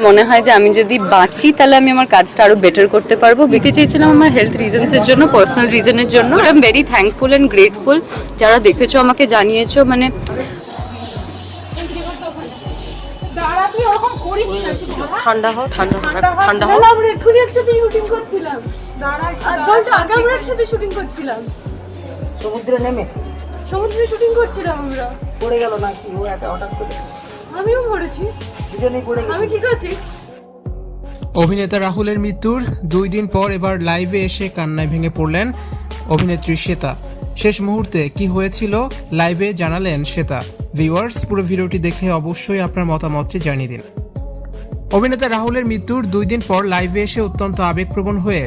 মনে হয় যে আমি যদি বাঁচি তাহলে আমি আমার কাজটা আরো বেটার করতে পারবো। বেঁকে চেয়েছিলাম আমার হেলথ রিজনসের জন্য, পার্সোনাল রিজনের জন্য। I am very thankful and grateful যারা দেখেছো, আমাকে জানিয়েছো। মানে ঠান্ডা হও, ঠান্ডা ঠান্ডা হও। আমরা এক্ষুনি একসাথে শুটিং করছিলাম, আধ ঘন্টা আগে আমরা একসাথে শুটিং করছিলাম, সমুদ্রে নেমে সমুদ্রে শুটিং করছিলাম আমরা। পড়ে গেল নাকি ও একা হঠাৎ করে? আমিও মরেছি, দুজনেই পড়ে গেছে। আমি ঠিক আছি। অভিনেতা রাহুলের মৃত্যুর 2 দিন পর এবার লাইভে এসে কান্নায় ভেঙে পড়লেন অভিনেত্রী শ্বেতা। শেষ মুহূর্তে কি হয়েছিল লাইভে জানালেন শ্বেতা। ভিউয়ার্স, পুরো ভিডিওটি দেখে অবশ্যই আপনার মতামতটি জানিয়ে দিন। অভিনেতা রাহুলের মৃত্যুর 2 দিন পর লাইভে এসে অত্যন্ত আবেগপ্রবণ হয়ে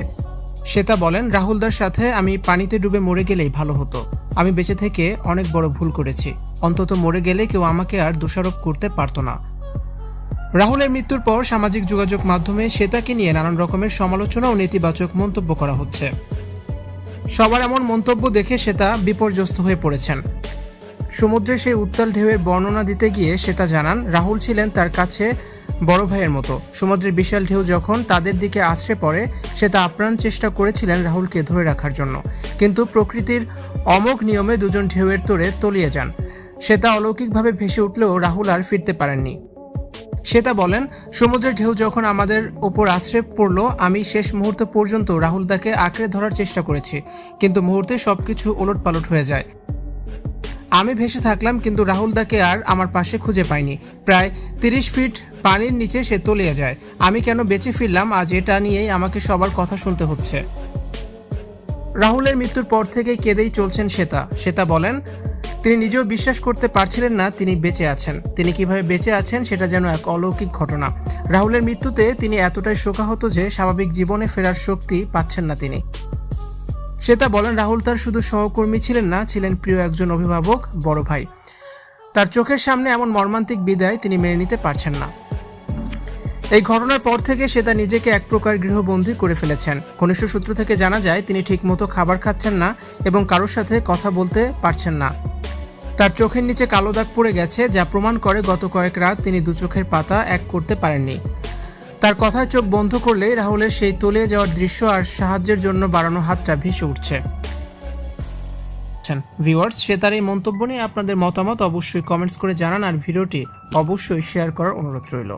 শ্বেতা বলেন, রাহুলদার সাথে আমি পানিতে ডুবে মরে গেলেই ভালো হতো। আমি বেঁচে থেকে অনেক বড় ভুল করেছি। অন্তত মরে গেলে কেউ আমাকে আর দোষারোপ করতে পারতো না। রাহুলের মৃত্যুর পর সামাজিক যোগাযোগ মাধ্যমে শ্বেতাকে নিয়ে নানান রকমের সমালোচনা ও নেতিবাচক মন্তব্য করা হচ্ছে। সবার এমন মন্তব্য দেখে শ্বেতা বিপর্যস্ত হয়ে পড়েছেন। সমুদ্রে সেই উত্তাল ঢেউয়ের বর্ণনা দিতে গিয়ে শ্বেতা জানান, রাহুল ছিলেন তার কাছে বড় ভাইয়ের মতো। সমুদ্রের বিশাল ঢেউ যখন তাদের দিকে আছড়ে পড়ে, শ্বেতা আপ্রাণ চেষ্টা করেছিলেন রাহুলকে ধরে রাখার জন্য, কিন্তু প্রকৃতির অমোঘ নিয়মে দুজন ঢেউয়ের তোড়ে তলিয়ে যান। শ্বেতা অলৌকিকভাবে ভেসে উঠলেও রাহুল আর ফিরতে পারেননি। শ্বেতা বলেন, সমুদ্রের ঢেউ যখন আমাদের ওপর আছড়ে পড়লো, আমি শেষ মুহূর্ত পর্যন্ত রাহুলদাকে আঁকড়ে ধরার চেষ্টা করেছি, কিন্তু মুহূর্তে সবকিছু ওলটপালট হয়ে যায়। আমি ভেসে থাকলাম, কিন্তু রাহুলদাকে আর আমার পাশে খুঁজে পাইনি। প্রায় 30 ফিট পানির নিচে সে তলিয়ে যায়। আমি কেন বেঁচে ফিরলাম, আজ এটা নিয়েই আমাকে সবার কথা শুনতে হচ্ছে। রাহুলের মৃত্যুর পর থেকে কেঁদেই চলছেন শ্বেতা। শ্বেতা বলেন, তিনি নিজেও বিশ্বাস করতে পারছিলেন না তিনি বেঁচে আছেন। তিনি কিভাবে বেঁচে আছেন সেটা যেন এক অলৌকিক ঘটনা। রাহুলের মৃত্যুতে তিনি এতটাই শোকাহত যে স্বাভাবিক জীবনে ফেরার শক্তি পাচ্ছেন না তিনি। শ্বেতা বলেন, রাহুল তার শুধু সহকর্মী ছিলেন না, ছিলেন প্রিয় একজন অভিভাবক, বড় ভাই। তার চোখের সামনে এমন মর্মান্তিক বিদায় তিনি মেনে নিতে পারছেন না। এই ঘটনার পর থেকে শ্বেতা নিজেকে এক প্রকার গৃহবন্দী করে ফেলেছেন। ঘনিষ্ঠ সূত্র থেকে জানা যায় তিনি ঠিকমতো খাবার খাচ্ছেন না এবং কারোর সাথে কথা বলতে পারছেন না। তার চোখের নিচে কালো দাগ পড়ে গেছে, যা প্রমাণ করে গত কয়েক রাত তিনি দু চোখের পাতা এক করতে পারেননি। তার কথায় চোখ বন্ধ করলেই রাহুলের সেই তলিয়ে যাওয়ার দৃশ্য আর সাহায্যের জন্য বাড়ানো হাতটা ভেসে উঠছে। ভিউয়ার্স, শ্বেতার এই মন্তব্য নিয়ে আপনাদের মতামত অবশ্যই কমেন্টস করে জানান আর ভিডিওটি অবশ্যই শেয়ার করার অনুরোধ রইল।